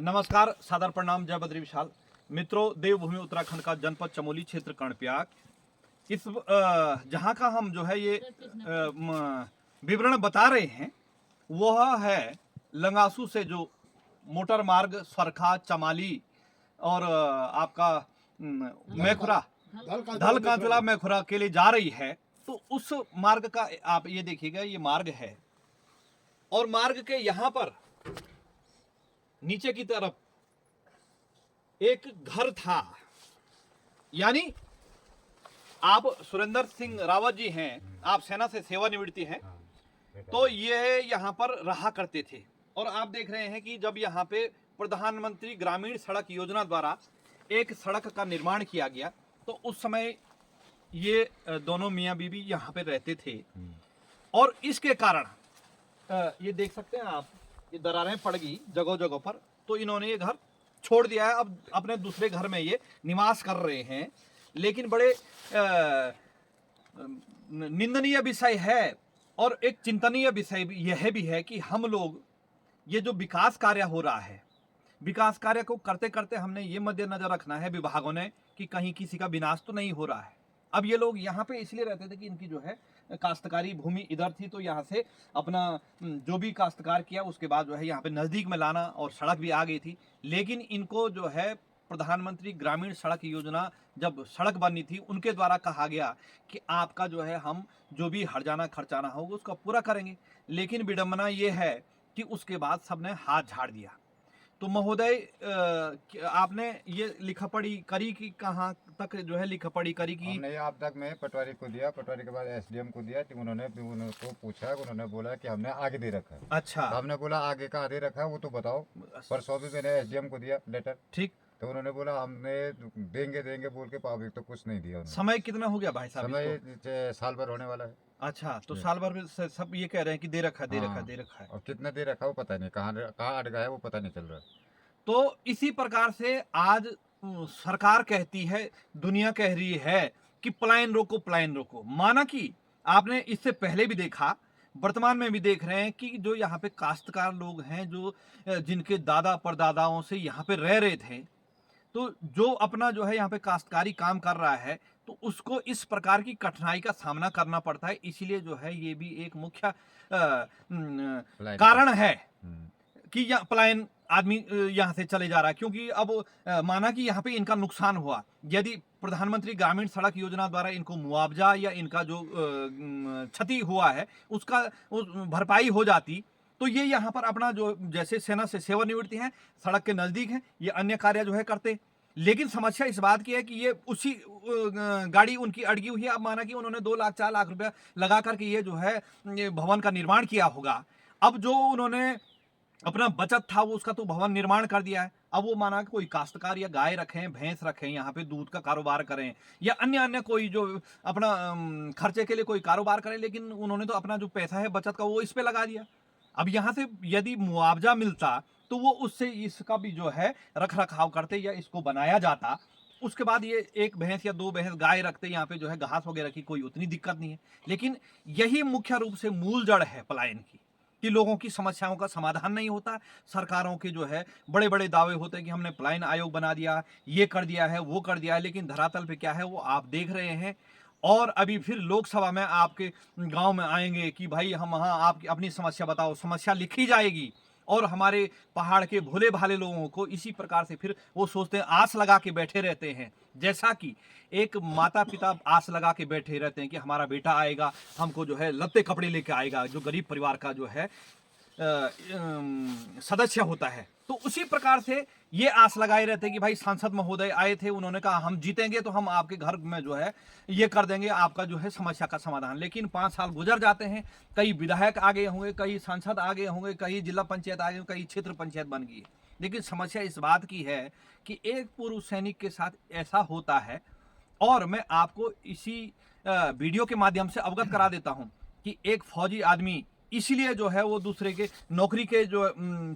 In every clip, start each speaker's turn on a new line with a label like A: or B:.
A: नमस्कार, सादर प्रणाम, जय बद्री विशाल। मित्रों, देवभूमि उत्तराखंड का जनपद चमोली क्षेत्र कर्णप्रयाग, इस जहाँ का हम जो है ये विवरण बता रहे हैं, वह है लंगासू से जो मोटर मार्ग सरखा चमाली और आपका मैखुरा धल कांचला मैखुरा के लिए जा रही है। तो उस मार्ग का आप ये देखिएगा, ये मार्ग है और मार्ग के यहाँ पर नीचे की तरफ एक घर था। यानी आप सुरेंद्र सिंह रावत जी हैं, आप सेना से सेवानिवृत्ति हैं, तो ये यहाँ पर रहा करते थे। और आप देख रहे हैं कि जब यहाँ पे प्रधानमंत्री ग्रामीण सड़क योजना द्वारा एक सड़क का निर्माण किया गया, तो उस समय ये दोनों मियाँ बीवी यहाँ पे रहते थे। और इसके कारण ये देख सकते हैं आप, ये दरारें पड़ गई जगह जगह पर, तो इन्होंने ये घर छोड़ दिया है। अब अपने दूसरे घर में ये निवास कर रहे हैं। लेकिन बड़े निंदनीय विषय है और एक चिंतनीय विषय यह भी है कि हम लोग ये जो विकास कार्य हो रहा है, विकास कार्य को करते करते हमने ये मद्देनजर रखना है विभागों ने कि कहीं किसी का विनाश तो नहीं हो रहा है। अब ये लोग यहाँ पे इसलिए रहते थे कि इनकी जो है काश्तकारी भूमि इधर थी, तो यहाँ से अपना जो भी काश्तकार किया उसके बाद जो है यहाँ पे नज़दीक में लाना और सड़क भी आ गई थी। लेकिन इनको जो है प्रधानमंत्री ग्रामीण सड़क योजना जब सड़क बनी थी, उनके द्वारा कहा गया कि आपका जो है हम जो भी हर्जाना खर्चाना होगा उसका पूरा करेंगे। लेकिन विडंबना ये है कि उसके बाद सबने हाथ झाड़ दिया। तो महोदय, आपने ये लिखा पढ़ी करी कि कहाँ तक जो है लिखा पढ़ी करी की?
B: हमने आप तक में पटवारी को दिया, पटवारी के बाद एसडीएम को दिया। तो उन्होंने उनको पूछा, उन्होंने बोला कि हमने आगे दे रखा है।
A: अच्छा,
B: तो हमने बोला आगे का दे रखा है वो तो बताओ। परसों भी मैंने एसडीएम को दिया लेटर।
A: ठीक।
B: तो उन्होंने बोला हमने देंगे देंगे बोल के अभी तो कुछ नहीं दिया उन्होंने।
A: समय कितना हो गया भाई साहब
B: समय
A: इसको?
B: साल भर होने वाला है।
A: अच्छा, तो साल भर में सब ये कह रहे हैं कि दे रखा दे रखा दे रखा है।
B: और कितना दे रखा वो पता नहीं, कहाँ अटका है वो पता नहीं चल रहा है।
A: तो इसी प्रकार से आज सरकार कहती है, दुनिया कह रही है कि पलायन रोको, पलायन रोको। माना कि आपने इससे पहले भी देखा, वर्तमान में भी देख रहे हैं कि जो यहाँ पे काश्तकार लोग हैं, जो जिनके दादा परदादाओं से यहाँ पे रह रहे थे, तो जो अपना जो है यहाँ पे काश्तकारी काम कर रहा है, तो उसको इस प्रकार की कठिनाई का सामना करना पड़ता है। इसीलिए जो है ये भी एक मुख्य कारण है कि यहाँ पलायन आदमी यहाँ से चले जा रहा है। क्योंकि अब माना कि यहाँ पे इनका नुकसान हुआ, यदि प्रधानमंत्री ग्रामीण सड़क योजना द्वारा इनको मुआवजा या इनका जो क्षति हुआ है उसका भरपाई हो जाती, तो ये यहाँ पर अपना जो जैसे सेना से सेवानिवृत्ति है, सड़क के नज़दीक है, ये अन्य कार्य जो है करते। लेकिन समस्या इस बात की है कि ये उसी गाड़ी उनकी अड़गी हुई है। अब माना कि उन्होंने 2 लाख 4 लाख रुपया लगा करके ये जो है ये भवन का निर्माण किया होगा। अब जो उन्होंने अपना बचत था वो उसका तो भवन निर्माण कर दिया है। अब वो माना कि कोई काश्तकार या गाय रखें, भैंस रखें, यहाँ पे दूध का कारोबार करें या अन्य अन्य कोई जो अपना खर्चे के लिए कोई कारोबार करें, लेकिन उन्होंने तो अपना जो पैसा है बचत का वो इस पे लगा दिया। अब यहाँ से यदि मुआवजा मिलता तो वो उससे इसका भी जो है रख रखाव करते या इसको बनाया जाता। उसके बाद ये 1 भैंस या 2 भैंस गाय रखते, यहाँ पे जो है घास वगैरह की कोई उतनी दिक्कत नहीं है। लेकिन यही मुख्य रूप से मूल जड़ है पलायन की, कि लोगों की समस्याओं का समाधान नहीं होता। सरकारों के जो है बड़े बड़े दावे होते हैं कि हमने पलायन आयोग बना दिया, ये कर दिया है, वो कर दिया है, लेकिन धरातल पे क्या है वो आप देख रहे हैं। और अभी फिर लोकसभा में आपके गांव में आएंगे कि भाई हम हाँ आप अपनी समस्या बताओ, समस्या लिखी जाएगी। और हमारे पहाड़ के भोले भाले लोगों को इसी प्रकार से फिर वो सोचते हैं, आस लगा के बैठे रहते हैं। जैसा कि एक माता पिता आस लगा के बैठे रहते हैं कि हमारा बेटा आएगा, हमको जो है लत्ते कपड़े लेके आएगा, जो गरीब परिवार का जो है सदस्य होता है। तो उसी प्रकार से ये आस लगाए रहते हैं कि भाई सांसद महोदय आए थे, उन्होंने कहा हम जीतेंगे तो हम आपके घर में जो है ये कर देंगे, आपका जो है समस्या का समाधान। लेकिन 5 साल गुजर जाते हैं, कई विधायक आ गए होंगे, कई सांसद आ गए होंगे, कई जिला पंचायत आ गए, कई क्षेत्र पंचायत बन गई। लेकिन समस्या इस बात की है कि एक पूर्व सैनिक के साथ ऐसा होता है। और मैं आपको इसी वीडियो के माध्यम से अवगत करा देता हूं कि एक फौजी आदमी इसलिए जो है वो दूसरे के नौकरी के जो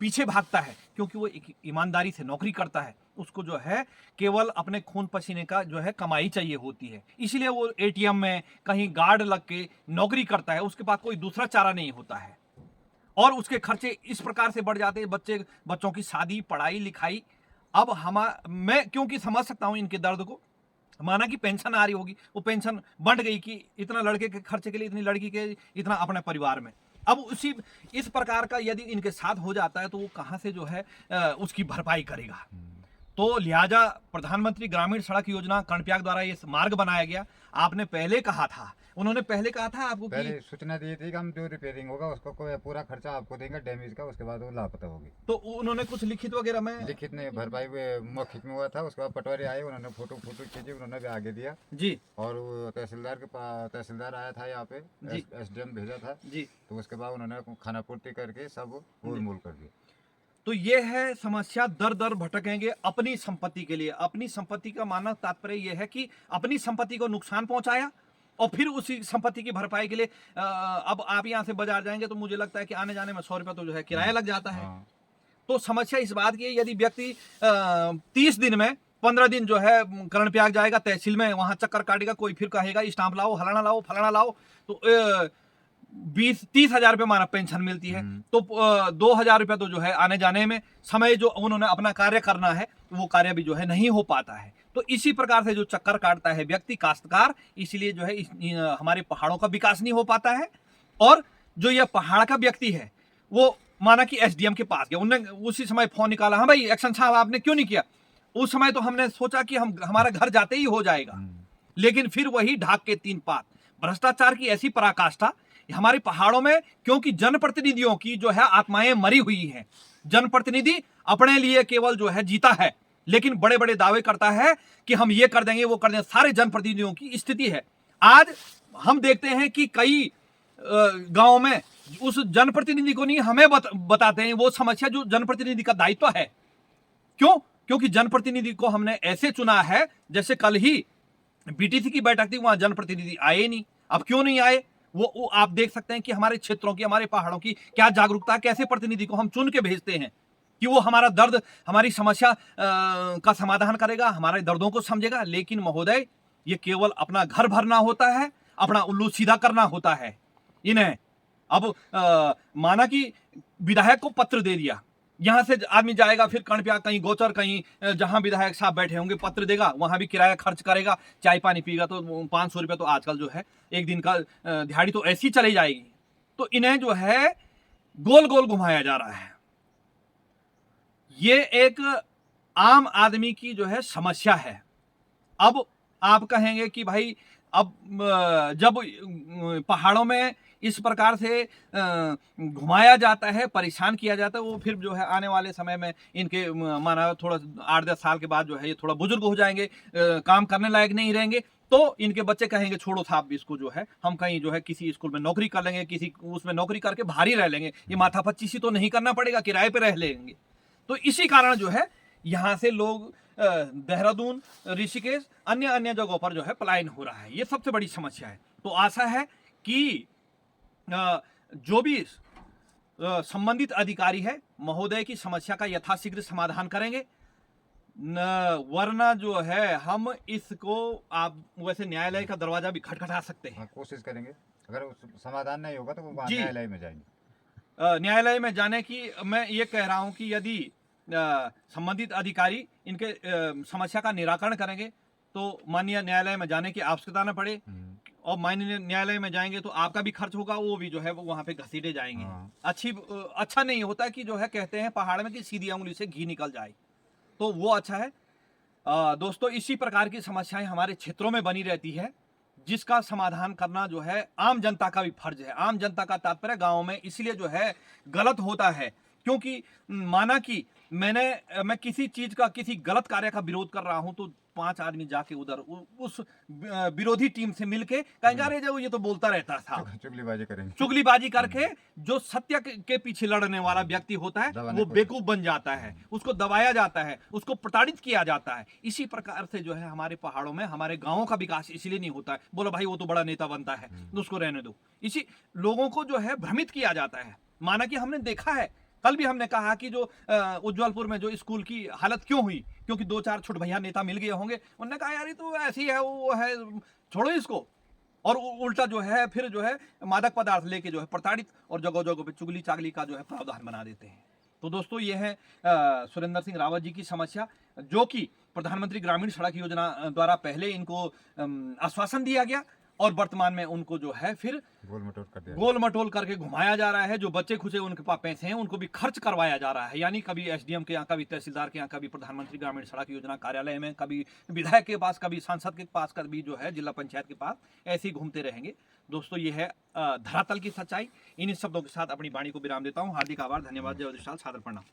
A: पीछे भागता है क्योंकि वो एक ईमानदारी से नौकरी करता है। उसको जो है केवल अपने खून पसीने का जो है कमाई चाहिए होती है, इसलिए वो एटीएम में कहीं गार्ड लग के नौकरी करता है, उसके पास कोई दूसरा चारा नहीं होता है। और उसके खर्चे इस प्रकार से बढ़ जाते हैं, बच्चों की शादी, पढ़ाई लिखाई। अब मैं क्योंकि समझ सकता हूं इनके दर्द को। माना कि पेंशन आ रही होगी, वो पेंशन बंट गई कि इतना लड़के के खर्चे के लिए, इतनी लड़की के, इतना अपने परिवार में। अब इस प्रकार का यदि इनके साथ हो जाता है तो वो कहां से जो है उसकी भरपाई करेगा। तो लिहाजा प्रधानमंत्री ग्रामीण सड़क योजना कर्णप्याक द्वारा ये मार्ग बनाया गया। आपने पहले कहा था, उन्होंने पहले कहा था आपको
B: पहले
A: कि
B: सूचना दी थी कि हम जो रिपेयरिंग होगा उसको कोई पूरा खर्चा आपको देंगे डैमेज का, उसके बाद वो लापता होगी।
A: तो उन्होंने कुछ लिखित वगैरह में
B: लिखित नहीं, भरपाई मौखिक में हुआ था। उसके बाद पटवारी आए, उन्होंने फोटो खींची, उन्होंने भी आगे दिया
A: जी
B: और वो तहसीलदार आया था यहाँ पे,
A: जी
B: एसडीएम भेजा था,
A: जी।
B: तो उसके बाद उन्होंने खाना पूर्ति करके सब गोलमोल कर दिया।
A: तो ये है समस्या, दर दर भटकेंगे अपनी संपत्ति के लिए। अपनी संपत्ति का मानव तात्पर्य ये है कि अपनी संपत्ति को नुकसान पहुंचाया और फिर उसी संपत्ति की भरपाई के लिए अब आप यहाँ से बाजार जाएंगे तो मुझे लगता है कि आने जाने में 100 रुपया तो जो है किराया लग जाता है।
B: हाँ।
A: तो समस्या इस बात की है, यदि व्यक्ति 30 दिन में 15 दिन जो है कर्णप्याक जाएगा, तहसील में वहां चक्कर काटेगा, कोई फिर कहेगा स्टाम्प लाओ, हलाना लाओ, फलाना लाओ, तो 20-30 हजार रुपये माना पेंशन मिलती है। तो 2,000 रुपये तो जो है आने जाने में, समय जो उन्होंने अपना कार्य करना है वो कार्य भी जो है नहीं हो पाता है। तो इसी प्रकार से जो चक्कर काटता है व्यक्ति काश्तकार, इसलिए जो है हमारे पहाड़ों का विकास नहीं हो पाता है। और जो यह पहाड़ का व्यक्ति है वो माना कि एसडीएम के पास गया, उन्होंने उसी समय फोन निकाला, हाँ भाई एक्शन साहब आपने क्यों नहीं किया। उस समय तो हमने सोचा कि हमारा घर जाते ही हो जाएगा, लेकिन फिर वही ढाक के 3 पात। भ्रष्टाचार की ऐसी पराकाष्ठा हमारे पहाड़ों में, क्योंकि जनप्रतिनिधियों की जो है आत्माएं मरी हुई हैं। जनप्रतिनिधि अपने लिए केवल जो है जीता है, लेकिन बड़े बड़े दावे करता है कि हम ये कर देंगे, वो कर देंगे। सारे जनप्रतिनिधियों की स्थिति है आज हम देखते हैं कि कई गांव में उस जनप्रतिनिधि को नहीं, हमें बताते हैं वो समस्या जो जनप्रतिनिधि का दायित्व है। क्यों? क्योंकि जनप्रतिनिधि को हमने ऐसे चुना है, जैसे कल ही बीटीसी की बैठक थी, वहां जनप्रतिनिधि आए नहीं। अब क्यों नहीं आए वो आप देख सकते हैं कि हमारे क्षेत्रों की, हमारे पहाड़ों की क्या जागरूकता, कैसे प्रतिनिधि को हम चुन के भेजते हैं कि वो हमारा दर्द, हमारी समस्या का समाधान करेगा, हमारे दर्दों को समझेगा। लेकिन महोदय, ये केवल अपना घर भरना होता है, अपना उल्लू सीधा करना होता है इन्हें। अब माना कि विधायक को पत्र दे दिया, यहां से आदमी जाएगा फिर कर्णप्याक, कहीं गोचर, कहीं जहां विधायक साहब बैठे होंगे पत्र देगा, वहां भी किराया खर्च करेगा, चाय पानी पिएगा, तो 500 रुपये तो आजकल जो है एक दिन का दिहाड़ी तो ऐसी चली जाएगी। तो इन्हें जो है गोल गोल घुमाया जा रहा है। ये एक आम आदमी की जो है समस्या है। अब आप कहेंगे कि भाई अब जब पहाड़ों में इस प्रकार से घुमाया जाता है, परेशान किया जाता है, वो फिर जो है आने वाले समय में इनके माना थोड़ा 8-10 साल के बाद जो है ये थोड़ा बुजुर्ग हो जाएंगे, काम करने लायक नहीं रहेंगे, तो इनके बच्चे कहेंगे छोड़ो साहब इसको, जो है हम कहीं जो है किसी स्कूल में नौकरी कर लेंगे, किसी उसमें नौकरी करके भारी रह लेंगे, ये माथापच्चीसी तो नहीं करना पड़ेगा, किराए पे रह लेंगे। तो इसी कारण जो है यहाँ से लोग देहरादून, ऋषिकेश, अन्य जगहों पर जो है पलायन हो रहा है। ये सबसे बड़ी समस्या है। तो आशा है कि जो भी संबंधित अधिकारी है महोदय की समस्या का यथाशीघ्र समाधान करेंगे, वरना जो है हम इसको, आप वैसे न्यायालय का दरवाजा भी खटखटा सकते हैं।
B: कोशिश करेंगे, अगर समाधान नहीं होगा तो वो न्यायालय में जाएंगे।
A: न्यायालय में जाने की मैं ये कह रहा हूं कि यदि संबंधित अधिकारी इनके समस्या का निराकरण करेंगे तो माननीय न्यायालय में जाने की आवश्यकता न पड़े, और माननीय न्यायालय में जाएंगे तो आपका भी खर्च होगा, वो भी जो है वो वहां पे घसीटे जाएंगे। अच्छा नहीं होता कि जो है कहते हैं पहाड़ में कि सीधी उंगली से घी निकल जाए, तो वो अच्छा है। दोस्तों, इसी प्रकार की समस्याएं हमारे क्षेत्रों में बनी रहती है, जिसका समाधान करना जो है आम जनता का भी फर्ज है। आम जनता का तात्पर्य गाँव में इसलिए जो है गलत होता है क्योंकि माना कि मैं किसी चीज का, किसी गलत कार्य का विरोध कर रहा हूं, तो 5 आदमी जाके उधर उस विरोधी टीम से मिलके कहेंगे अरे जो ये तो बोलता रहता था,
B: चुगलीबाजी करेंगे।
A: चुगलीबाजी करके जो सत्य के पीछे लड़ने वाला व्यक्ति होता है वो बेवकूफ बन जाता है, उसको दबाया जाता है, उसको प्रताड़ित किया जाता है। इसी प्रकार से जो है हमारे पहाड़ों में, हमारे गाँवों का विकास इसलिए नहीं होता है, बोलो भाई वो तो बड़ा नेता बनता है, उसको रहने दो। इसी लोगों को जो है भ्रमित किया जाता है। माना कि हमने देखा है, कल भी हमने कहा कि जो उज्जवलपुर में जो स्कूल की हालत क्यों हुई, क्योंकि 2-4 छोट भैया नेता मिल गए होंगे, उन्होंने कहा यार ये तो ऐसी है, वो है, छोड़ो इसको। और उल्टा जो है फिर जो है मादक पदार्थ लेके जो है प्रताड़ित और जगह जगह पे चुगली चागली का जो है प्रावधान बना देते हैं। तो दोस्तों ये है सुरेंद्र सिंह रावत जी की समस्या, जो कि प्रधानमंत्री ग्रामीण सड़क योजना द्वारा पहले इनको आश्वासन दिया गया और वर्तमान में उनको जो है फिर
B: गोल मटोल कर दिया।
A: गोल मटोल करके घुमाया जा रहा है। जो बच्चे खुचे उनके पास पैसे हैं उनको भी खर्च करवाया जा रहा है, यानी कभी एसडीएम के यहाँ, कभी तहसीलदार के यहाँ, कभी प्रधानमंत्री ग्रामीण सड़क योजना कार्यालय में, कभी विधायक के पास, कभी सांसद के पास, कभी जो है जिला पंचायत के पास, ऐसे ही घूमते रहेंगे। दोस्तों ये है धरातल की सच्चाई। इन शब्दों के साथ अपनी वाणी को विराम देता हूँ। हार्दिक आभार, धन्यवाद, जय विशाल, सादर प्रणाम।